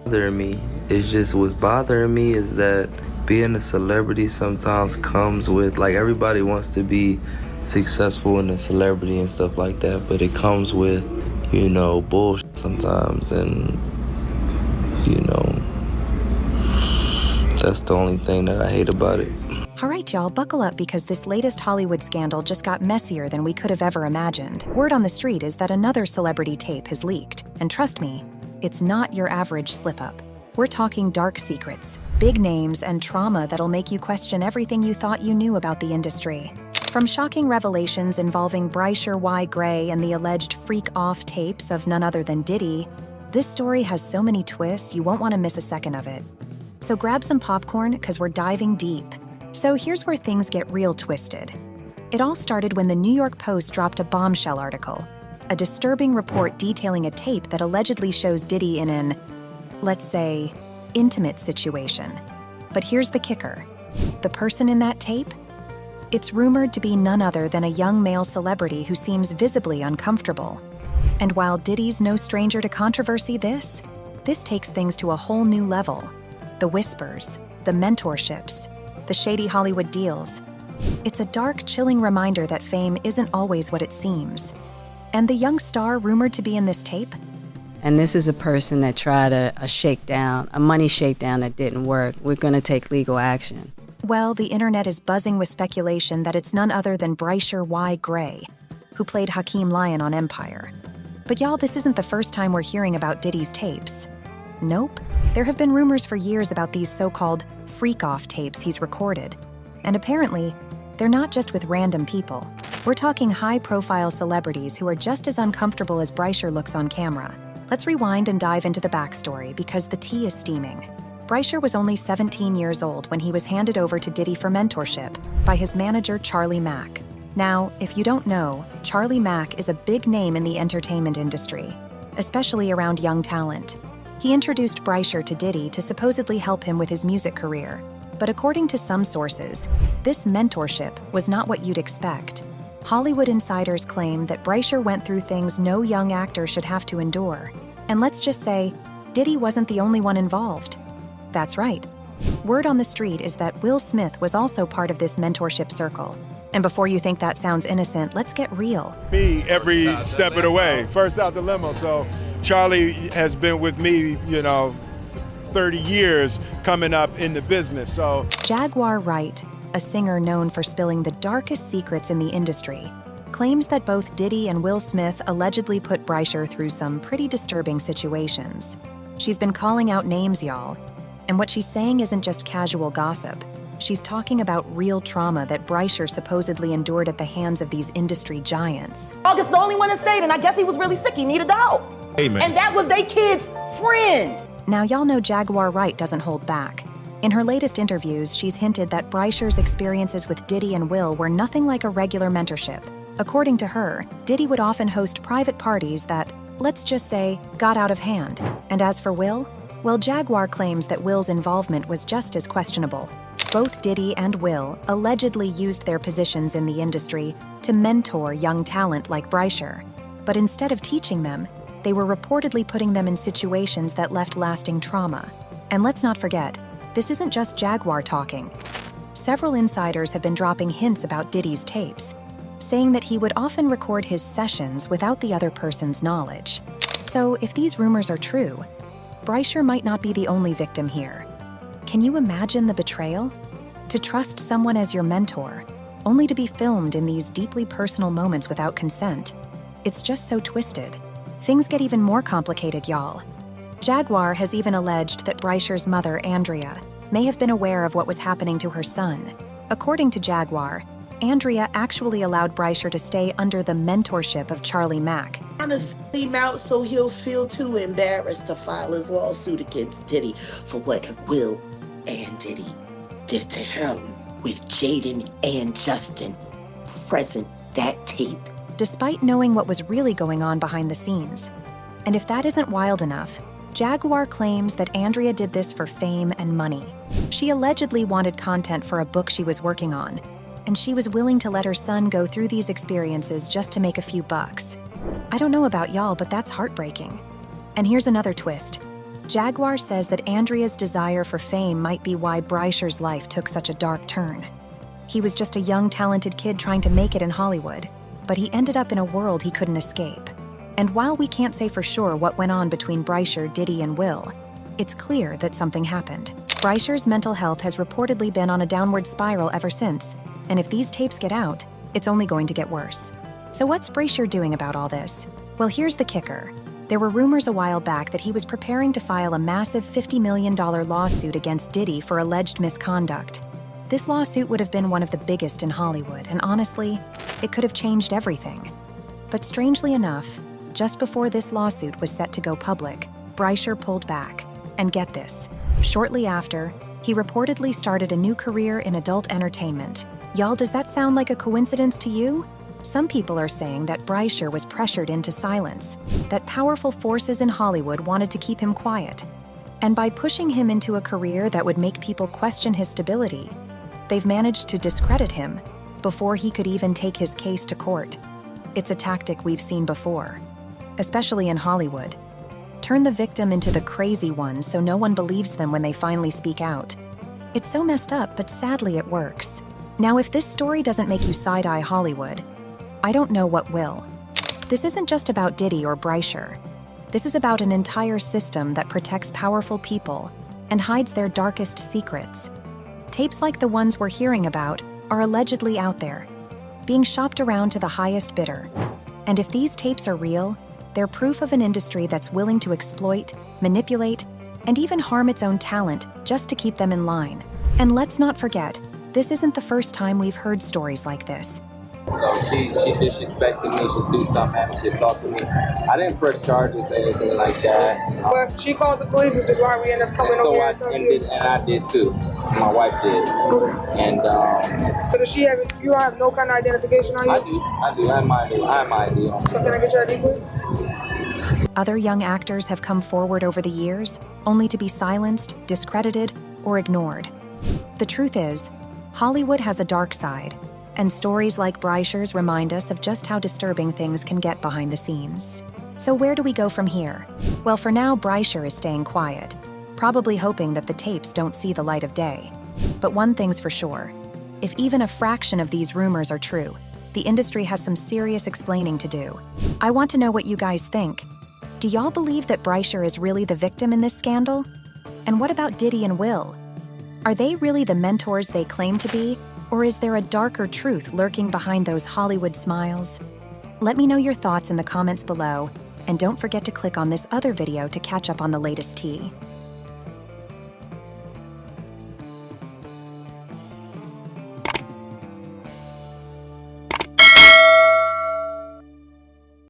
bothering me. It's just what's bothering me is that being a celebrity sometimes comes with, like, everybody wants to be successful in a celebrity and stuff like that, but it comes with, bullshit sometimes, and, that's the only thing that I hate about it. All right, y'all, buckle up because this latest Hollywood scandal just got messier than we could have ever imagined. Word on the street is that another celebrity tape has leaked, and trust me, it's not your average slip-up. We're talking dark secrets, big names, and trauma that'll make you question everything you thought you knew about the industry. From shocking revelations involving Bryshere Y. Gray and the alleged freak-off tapes of none other than Diddy, this story has so many twists you won't want to miss a second of it. So grab some popcorn, because we're diving deep. So here's where things get real twisted. It all started when the New York Post dropped a bombshell article, a disturbing report detailing a tape that allegedly shows Diddy in an, let's say, intimate situation. But here's the kicker. The person in that tape? It's rumored to be none other than a young male celebrity who seems visibly uncomfortable. And while Diddy's no stranger to controversy, this takes things to a whole new level. The whispers, the mentorships, the shady Hollywood deals. It's a dark, chilling reminder that fame isn't always what it seems. And the young star rumored to be in this tape? And this is a person that tried a shakedown, a money shakedown that didn't work. We're going to take legal action. Well, the internet is buzzing with speculation that it's none other than Bryshere Y. Gray, who played Hakeem Lyon on Empire. But y'all, this isn't the first time we're hearing about Diddy's tapes. Nope. There have been rumors for years about these so-called freak-off tapes he's recorded. And apparently, they're not just with random people. We're talking high-profile celebrities who are just as uncomfortable as Bryshere looks on camera. Let's rewind and dive into the backstory because the tea is steaming. Bryshere was only 17 years old when he was handed over to Diddy for mentorship by his manager, Charlie Mack. Now, if you don't know, Charlie Mack is a big name in the entertainment industry, especially around young talent. He introduced Bryshere to Diddy to supposedly help him with his music career. But according to some sources, this mentorship was not what you'd expect. Hollywood insiders claim that Bryshere went through things no young actor should have to endure. And let's just say, Diddy wasn't the only one involved. That's right. Word on the street is that Will Smith was also part of this mentorship circle. And before you think that sounds innocent, let's get real. Me every step of the way. First out the limo. So Charlie has been with me, 30 years coming up in the business. So Jaguar Wright, a singer known for spilling the darkest secrets in the industry, claims that both Diddy and Will Smith allegedly put Bryshere through some pretty disturbing situations. She's been calling out names, y'all. And what she's saying isn't just casual gossip. She's talking about real trauma that Bryshere supposedly endured at the hands of these industry giants. August's the only one that stayed, and I guess he was really sick. He needed help. Amen. And that was they kid's friend. Now, y'all know Jaguar Wright doesn't hold back. In her latest interviews, she's hinted that Bryshere's experiences with Diddy and Will were nothing like a regular mentorship. According to her, Diddy would often host private parties that, let's just say, got out of hand. And as for Will, well, Jaguar claims that Will's involvement was just as questionable. Both Diddy and Will allegedly used their positions in the industry to mentor young talent like Bryshere. But instead of teaching them, they were reportedly putting them in situations that left lasting trauma. And let's not forget, this isn't just Jaguar talking. Several insiders have been dropping hints about Diddy's tapes, saying that he would often record his sessions without the other person's knowledge. So if these rumors are true, Bryshere might not be the only victim here. Can you imagine the betrayal? To trust someone as your mentor, only to be filmed in these deeply personal moments without consent. It's just so twisted. Things get even more complicated, y'all. Jaguar has even alleged that Bryshere's mother, Andrea, may have been aware of what was happening to her son. According to Jaguar, Andrea actually allowed Bryshere to stay under the mentorship of Charlie Mack. Trying to send him out so he'll feel too embarrassed to file his lawsuit against Diddy for what Will and Diddy did to him, with Jaden and Justin present that tape. Despite knowing what was really going on behind the scenes. And if that isn't wild enough, Jaguar claims that Andrea did this for fame and money. She allegedly wanted content for a book she was working on, and she was willing to let her son go through these experiences just to make a few bucks. I don't know about y'all, but that's heartbreaking. And here's another twist. Jaguar says that Andrea's desire for fame might be why Bryshere's life took such a dark turn. He was just a young, talented kid trying to make it in Hollywood, but he ended up in a world he couldn't escape. And while we can't say for sure what went on between Bryshere, Diddy, and Will, it's clear that something happened. Bryshere's mental health has reportedly been on a downward spiral ever since, and if these tapes get out, it's only going to get worse. So what's Bryshere doing about all this? Well, here's the kicker. There were rumors a while back that he was preparing to file a massive $50 million lawsuit against Diddy for alleged misconduct. This lawsuit would have been one of the biggest in Hollywood, and honestly, it could have changed everything. But strangely enough, just before this lawsuit was set to go public, Bryshere pulled back. And get this, shortly after, he reportedly started a new career in adult entertainment. Y'all, does that sound like a coincidence to you? Some people are saying that Bryshere was pressured into silence, that powerful forces in Hollywood wanted to keep him quiet. And by pushing him into a career that would make people question his stability, they've managed to discredit him before he could even take his case to court. It's a tactic we've seen before, especially in Hollywood. Turn the victim into the crazy one so no one believes them when they finally speak out. It's so messed up, but sadly it works. Now, if this story doesn't make you side-eye Hollywood, I don't know what will. This isn't just about Diddy or Bryshere. This is about an entire system that protects powerful people and hides their darkest secrets. Tapes like the ones we're hearing about are allegedly out there, being shopped around to the highest bidder. And if these tapes are real, they're proof of an industry that's willing to exploit, manipulate, and even harm its own talent just to keep them in line. And let's not forget, this isn't the first time we've heard stories like this. So she disrespected me, she do something at me, she assaulted me. I didn't press charges or anything like that. But she called the police, which is why we ended up coming over here and talking to you. And I did too. My wife did. Okay. And so does she have, you have no kind of identification on you? I do. I have my ID on. So can I get your ID, please? Other young actors have come forward over the years, only to be silenced, discredited, or ignored. The truth is, Hollywood has a dark side, and stories like Bryshere's remind us of just how disturbing things can get behind the scenes. So where do we go from here? Well, for now, Bryshere is staying quiet, probably hoping that the tapes don't see the light of day. But one thing's for sure, if even a fraction of these rumors are true, the industry has some serious explaining to do. I want to know what you guys think. Do y'all believe that Bryshere is really the victim in this scandal? And what about Diddy and Will? Are they really the mentors they claim to be? Or is there a darker truth lurking behind those Hollywood smiles? Let me know your thoughts in the comments below, and don't forget to click on this other video to catch up on the latest tea.